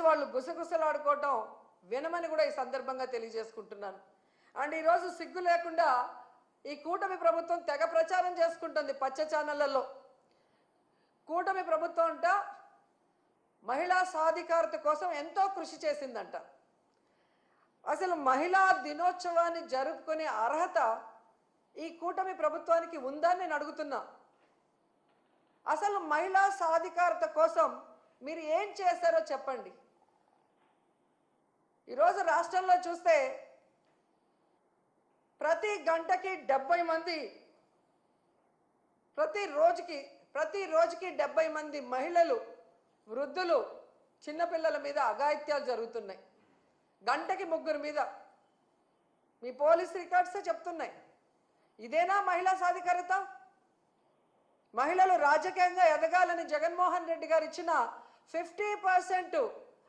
వాళ్ళు గుసగుసలాడుకోవటం వినమని కూడా ఈ సందర్భంగా తెలియజేసుకుంటున్నాను. అండ్ ఈరోజు సిగ్గు లేకుండా ఈ కూటమి ప్రభుత్వం తెగ ప్రచారం చేసుకుంటుంది పచ్చ ఛానళ్లలో. కూటమి ప్రభుత్వం అంట మహిళా సాధికారత కోసం ఎంతో కృషి చేసిందంట. అసలు మహిళా దినోత్సవాన్ని జరుపుకునే అర్హత ఈ కూటమి ప్రభుత్వానికి ఉందని నేను అడుగుతున్నా. అసలు మహిళా సాధికారత కోసం మీరు ఏం చేశారో చెప్పండి. ఈరోజు రాష్ట్రంలో చూస్తే ప్రతి గంటకి 70 మంది, ప్రతి రోజుకి 70 మంది మహిళలు, వృద్ధులు, చిన్నపిల్లల మీద అఘాయిత్యాలు జరుగుతున్నాయి. గంటకి 3 మీద మీ పోలీస్ రికార్డ్సే చెప్తున్నాయి. ఇదేనా మహిళా సాధికారత? మహిళలు రాజకీయంగా ఎదగాలని జగన్మోహన్ రెడ్డి గారు ఇచ్చిన 50%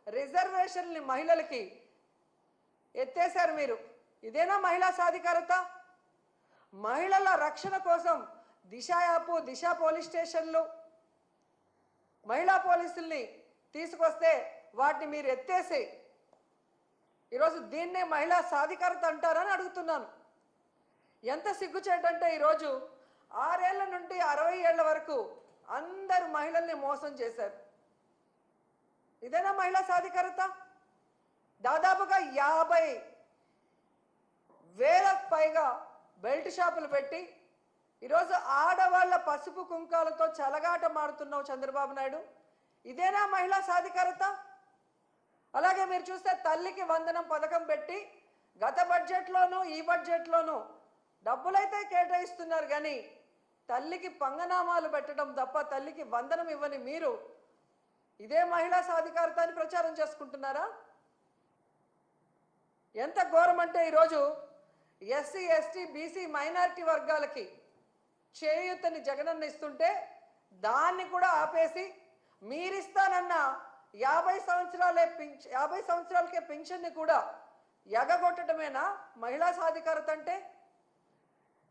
రిజర్వేషన్ని మహిళలకి ఎత్తేశారు మీరు. ఇదేనా మహిళా సాధికారత? మహిళల రక్షణ కోసం దిశ యాప్, దిశ పోలీస్ స్టేషన్లు, మహిళా పోలీసుల్ని తీసుకొస్తే వాటిని మీరు ఎత్తేసి ఈరోజు దీన్నే మహిళా సాధికారత అంటారని అడుగుతున్నాను. ఎంత సిగ్గుచేటంటే ఈరోజు 6 ఏళ్ల నుండి 60 ఏళ్ల వరకు అందరు మహిళల్ని మోసం చేశారు. ఇదేనా మహిళా సాధికారత? దాదాపుగా 50,000 పైగా బెల్ట్ షాపులు పెట్టి ఈరోజు ఆడవాళ్ల పసుపు కుంకాలతో చెలగాటమాడుతున్నావు చంద్రబాబు నాయుడు. ఇదేనా మహిళా సాధికారత? అలాగే మీరు చూస్తే తల్లికి వందనం పథకం పెట్టి గత బడ్జెట్లోనూ ఈ బడ్జెట్లోనూ డబ్బులైతే కేటాయిస్తున్నారు, కానీ తల్లికి పంగనామాలు పెట్టడం తప్ప తల్లికి వందనం ఇవ్వని మీరు ఇదే మహిళా సాధికారత అని ప్రచారం చేసుకుంటున్నారా? ఎంత ఘోరం అంటే ఈరోజు ఎస్సీ, ఎస్టీ, బీసీ, మైనారిటీ వర్గాలకి చేయూతని జగనన్న ఇస్తుంటే దాన్ని కూడా ఆపేసి మీరిస్తానన్న 50 సంవత్సరాలకే పింఛన్ని కూడా ఎగగొట్టడమేనా మహిళా సాధికారత అంటే?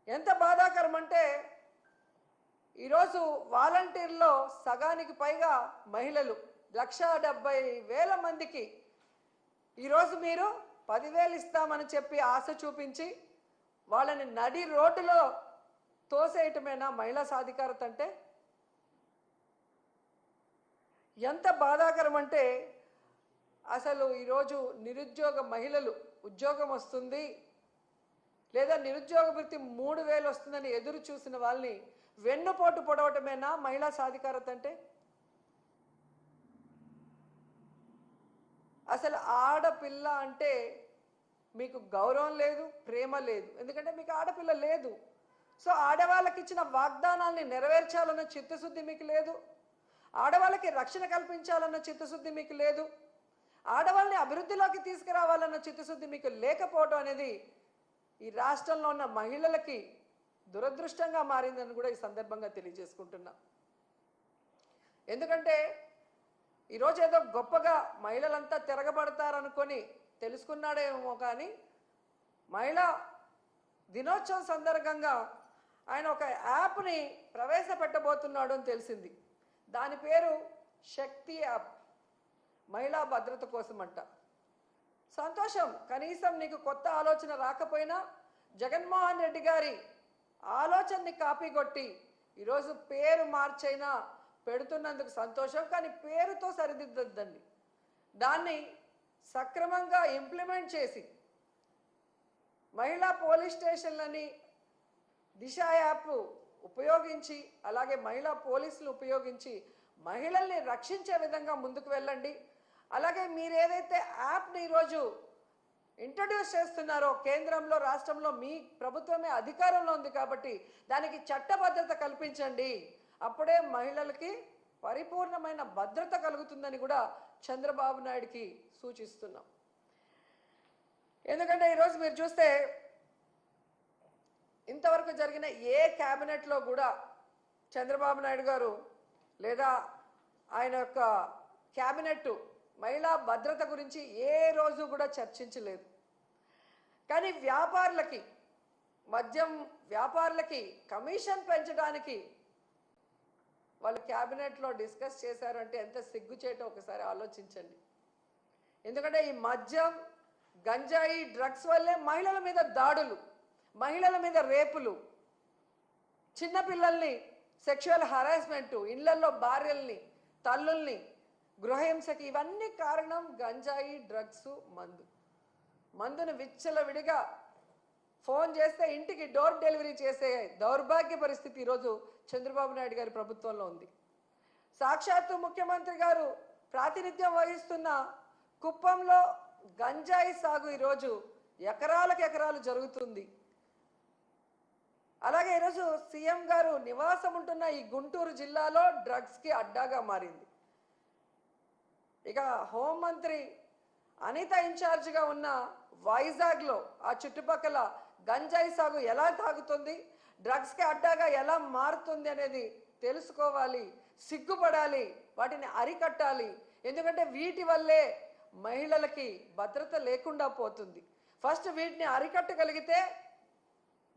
ఎంత బాధాకరం అంటే ఈరోజు వాలంటీర్లో సగానికి పైగా మహిళలు, 1,70,000 మందికి ఈరోజు మీరు 10,000 ఇస్తామని చెప్పి ఆశ చూపించి వాళ్ళని నడి రోడ్డులో తోసేయటమేనా మహిళా సాధికారత అంటే? ఎంత బాధాకరం అంటే అసలు ఈరోజు నిరుద్యోగ మహిళలు ఉద్యోగం వస్తుంది లేదా నిరుద్యోగ వృత్తి 3,000 వస్తుందని ఎదురు చూసిన వాళ్ళని వెన్నుపోటు పొడవటమేనా మహిళా సాధికారత అంటే? అసలు ఆడపిల్ల అంటే మీకు గౌరవం లేదు, ప్రేమ లేదు. ఎందుకంటే మీకు ఆడపిల్ల లేదు. సో ఆడవాళ్ళకి ఇచ్చిన వాగ్దానాల్ని నెరవేర్చాలన్న చిత్తశుద్ధి మీకు లేదు. ఆడవాళ్ళకి రక్షణ కల్పించాలన్న చిత్తశుద్ధి మీకు లేదు. ఆడవాళ్ళని అభివృద్ధిలోకి తీసుకురావాలన్న చిత్తశుద్ధి మీకు లేకపోవడం అనేది ఈ రాష్ట్రంలో ఉన్న మహిళలకి దురదృష్టంగా మారిందని కూడా ఈ సందర్భంగా తెలియజేసుకుంటున్నా. ఎందుకంటే ఈరోజు ఏదో గొప్పగా మహిళలంతా తిరగబడతారనుకొని తెలుసుకున్నాడేమో, కానీ మహిళా దినోత్సవం సందర్భంగా ఆయన ఒక యాప్ని ప్రవేశపెట్టబోతున్నాడు అని తెలిసింది. దాని పేరు శక్తి యాప్, మహిళా భద్రత కోసం అంట. సంతోషం, కనీసం నీకు కొత్త ఆలోచన రాకపోయినా జగన్మోహన్ రెడ్డి గారి ఆలోచనని కాపీ కొట్టి ఈరోజు పేరు మార్చైనా పెడుతున్నందుకు సంతోషం. కానీ పేరుతో సరిదిద్దద్దండి, దాన్ని సక్రమంగా ఇంప్లిమెంట్ చేసి మహిళా పోలీస్ స్టేషన్లని దిశ యాప్ ఉపయోగించి అలాగే మహిళా పోలీసులు ఉపయోగించి మహిళల్ని రక్షించే విధంగా ముందుకు వెళ్ళండి. అలాగే మీరు ఏదైతే యాప్ని ఈరోజు ఇంట్రడ్యూస్ చేస్తున్నారో కేంద్రంలో, రాష్ట్రంలో మీ ప్రభుత్వమే అధికారంలో ఉంది కాబట్టి దానికి చట్టబద్ధత కల్పించండి. అప్పుడే మహిళలకి పరిపూర్ణమైన భద్రత కలుగుతుందని కూడా చంద్రబాబు నాయుడుకి సూచిస్తున్నాం. ఎందుకంటే ఈరోజు మీరు చూస్తే ఇంతవరకు జరిగిన ఏ క్యాబినెట్లో కూడా చంద్రబాబు నాయుడు గారు లేదా ఆయన యొక్క క్యాబినెట్ మహిళా భద్రత గురించి ఏ రోజు కూడా చర్చించలేదు. కానీ వ్యాపారులకి, మద్యం వ్యాపారులకి కమిషన్ పెంచడానికి వాళ్ళు క్యాబినెట్లో డిస్కస్ చేశారంటే ఎంత సిగ్గుచేటో ఒకసారి ఆలోచించండి. ఎందుకంటే ఈ మద్యం, గంజాయి, డ్రగ్స్ వల్లే మహిళల మీద దాడులు, మహిళల మీద రేపులు, చిన్నపిల్లల్ని సెక్షువల్ హరాస్మెంటు, ఇళ్లలో భార్యల్ని, తల్లుల్ని గృహహింసకి, ఇవన్నీ కారణం గంజాయి, డ్రగ్స్, మందును విచ్చలవిడిగా ఫోన్ చేస్తే ఇంటికి డోర్ డెలివరీ చేసే దౌర్భాగ్య పరిస్థితి ఈరోజు చంద్రబాబు నాయుడు గారి ప్రభుత్వంలో ఉంది. సాక్షాత్తు ముఖ్యమంత్రి గారు ప్రాతినిధ్యం వహిస్తున్న కుప్పంలో గంజాయి సాగు ఈరోజు ఎకరాలకు ఎకరాలు జరుగుతుంది. అలాగే ఈరోజు సీఎం గారు నివాసం ఉంటున్న ఈ గుంటూరు జిల్లాలో డ్రగ్స్కి అడ్డాగా మారింది. ఇక హోంమంత్రి అనిత ఇన్ఛార్జిగా ఉన్న వైజాగ్లో ఆ చుట్టుపక్కల గంజాయి సాగు ఎలా తాగుతుంది, డ్రగ్స్కి అడ్డాగా ఎలా మారుతుంది అనేది తెలుసుకోవాలి, సిగ్గుపడాలి, వాటిని అరికట్టాలి. ఎందుకంటే వీటి వల్లే మహిళలకి భద్రత లేకుండా పోతుంది. ఫస్ట్ వీటిని అరికట్టగలిగితే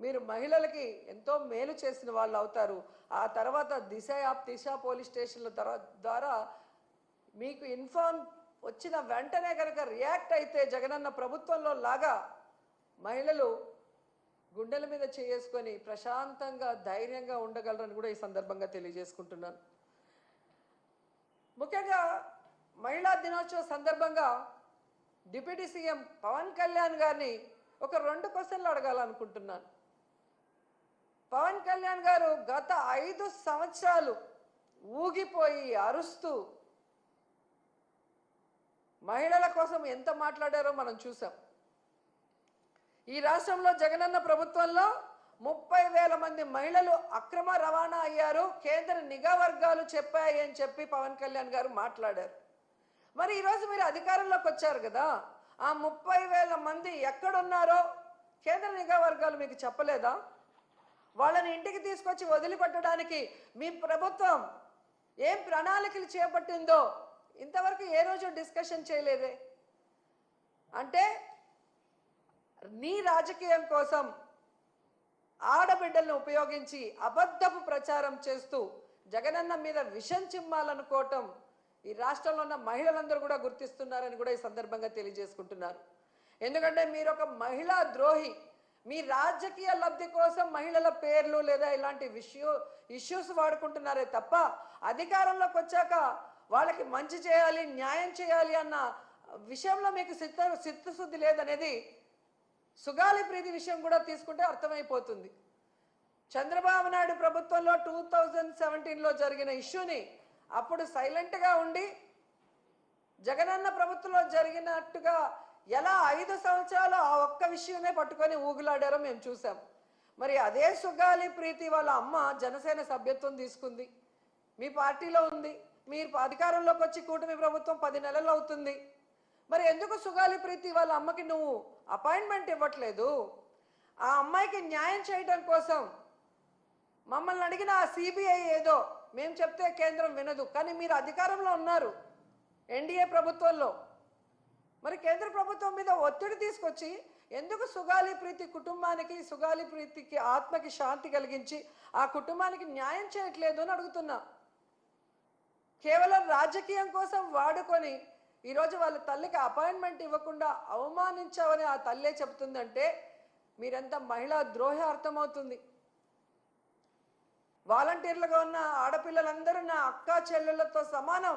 మీరు మహిళలకి ఎంతో మేలు చేసిన వాళ్ళు అవుతారు. ఆ తర్వాత దిశ పోలీస్ స్టేషన్ల ద్వారా మీకు ఇన్ఫార్మ్ వచ్చిన వెంటనే కనుక రియాక్ట్ అయితే జగనన్న ప్రభుత్వంలో లాగా మహిళలు గుండెల మీద చేసుకొని ప్రశాంతంగా ధైర్యంగా ఉండగలరని కూడా ఈ సందర్భంగా తెలియజేసుకుంటున్నాను. ముఖ్యంగా మహిళా దినోత్సవ సందర్భంగా డిప్యూటీ సీఎం పవన్ కళ్యాణ్ గారిని ఒక 2 క్వశ్చన్లు అడగాలనుకుంటున్నాను. పవన్ కళ్యాణ్ గారు గత 5 సంవత్సరాలు ఊగిపోయి అరుస్తూ మహిళల కోసం ఎంత మాట్లాడారో మనం చూసాం. ఈ రాష్ట్రంలో జగనన్న ప్రభుత్వంలో 30,000 మంది మహిళలు అక్రమ రవాణా అయ్యారు, కేంద్ర నిఘా వర్గాలు చెప్పాయి అని చెప్పి పవన్ కళ్యాణ్ గారు మాట్లాడారు. మరి ఈరోజు మీరు అధికారంలోకి వచ్చారు కదా, ఆ 30,000 మంది ఎక్కడున్నారో కేంద్ర నిఘా వర్గాలు మీకు చెప్పలేదా? వాళ్ళని ఇంటికి తీసుకొచ్చి వదిలిపెట్టడానికి మీ ప్రభుత్వం ఏం ప్రణాళికలు చేపట్టిందో ఇంతవరకు ఏ రోజు డిస్కషన్ చేయలేదే. అంటే నీ రాజకీయం కోసం ఆడబిడ్డలను ఉపయోగించి అబద్ధపు ప్రచారం చేస్తూ జగనన్న మీద విషం చిమ్మాలనుకోవటం ఈ రాష్ట్రంలో ఉన్న మహిళలందరూ కూడా గుర్తిస్తున్నారని కూడా ఈ సందర్భంగా తెలియజేసుకుంటున్నారు. ఎందుకంటే మీరు ఒక మహిళా ద్రోహి. మీ రాజకీయ లబ్ధి కోసం మహిళల పేర్లు లేదా ఇలాంటి ఇష్యూస్ వాడుకుంటున్నారే తప్ప అధికారంలోకి వచ్చాక వాళ్ళకి మంచి చేయాలి, న్యాయం చేయాలి అన్న విషయంలో మీకు చిత్తశుద్ధి లేదనేది సుగాలి ప్రీతి విషయం కూడా తీసుకుంటే అర్థమైపోతుంది. చంద్రబాబు నాయుడు ప్రభుత్వంలో 2017లో జరిగిన ఇష్యూని అప్పుడు సైలెంట్గా ఉండి జగనన్న ప్రభుత్వంలో జరిగినట్టుగా ఎలా 5 సంవత్సరాలు ఆ ఒక్క విషయమే పట్టుకొని ఊగులాడారో మేము చూసాం. మరి అదే సుగాలి ప్రీతి వాళ్ళ అమ్మ జనసేన సభ్యత్వం తీసుకుంది, మీ పార్టీలో ఉంది, మీరు అధికారంలోకి వచ్చి కూటమి ప్రభుత్వం 10 నెలలు అవుతుంది. మరి ఎందుకు సుగాలి ప్రీతి వాళ్ళ అమ్మకి నువ్వు అపాయింట్మెంట్ ఇవ్వట్లేదు? ఆ అమ్మాయికి న్యాయం చేయడం కోసం మమ్మల్ని అడిగిన ఆ సిబిఐ ఏదో మేము చెప్తే కేంద్రం వినదు, కానీ మీరు అధికారంలో ఉన్నారు ఎన్డీఏ ప్రభుత్వంలో. మరి కేంద్ర ప్రభుత్వం మీద ఒత్తిడి తీసుకొచ్చి ఎందుకు సుగాలి ప్రీతి కుటుంబానికి, సుగాలి ప్రీతికి ఆత్మకి శాంతి కలిగించి ఆ కుటుంబానికి న్యాయం చేయట్లేదు అని అడుగుతున్నా. కేవలం రాజకీయం కోసం వాడుకొని ఈరోజు వాళ్ళ తల్లికి అపాయింట్మెంట్ ఇవ్వకుండా అవమానించావని ఆ తల్లే చెప్తుందంటే మీరెంత మహిళా ద్రోహి అర్థమవుతుంది. వాలంటీర్లుగా ఉన్న ఆడపిల్లలందరూ నా అక్క చెల్లెళ్ళతో సమానం.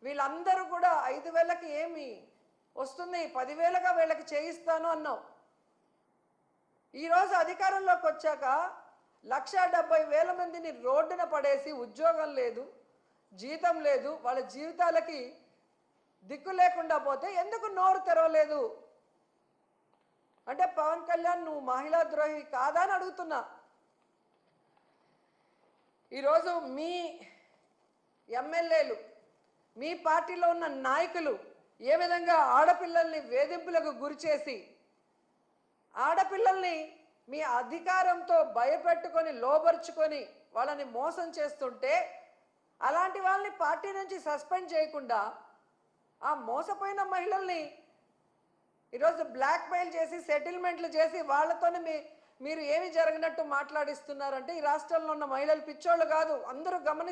వీళ్ళందరూ కూడా 5,000కి ఏమి వస్తుంది, 10,000గా వీళ్ళకి చేయిస్తాను అన్నావు. ఈరోజు అధికారంలోకి వచ్చాక 1,70,000 మందిని రోడ్డున పడేసి ఉద్యోగం లేదు, జీతం లేదు, వాళ్ళ జీవితాలకి దిక్కు లేకుండా పోతే ఎందుకు నోరు తెరవలేదు? అంటే పవన్ కళ్యాణ్ నువ్వు మహిళా ద్రోహి కాదా అని అడుగుతున్నా. ఈరోజు మీ ఎమ్మెల్యేలు, మీ పార్టీలో ఉన్న నాయకులు ఏ విధంగా ఆడపిల్లల్ని వేధింపులకు గురి చేసి ఆడపిల్లల్ని మీ అధికారంతో భయపెట్టుకొని లోబర్చుకొని వాళ్ళని మోసం చేస్తుంటే అలాంటి వాళ్ళని పార్టీ నుంచి సస్పెండ్ చేయకుండా ఆ మోసపోయిన మహిళల్ని ఈరోజు బ్లాక్మెయిల్ చేసి సెటిల్మెంట్లు చేసి వాళ్ళతోనే మీరు ఏమి జరగనట్టు మాట్లాడిస్తున్నారంటే ఈ రాష్ట్రంలో ఉన్న మహిళలు పిచ్చోళ్ళు కాదు, అందరూ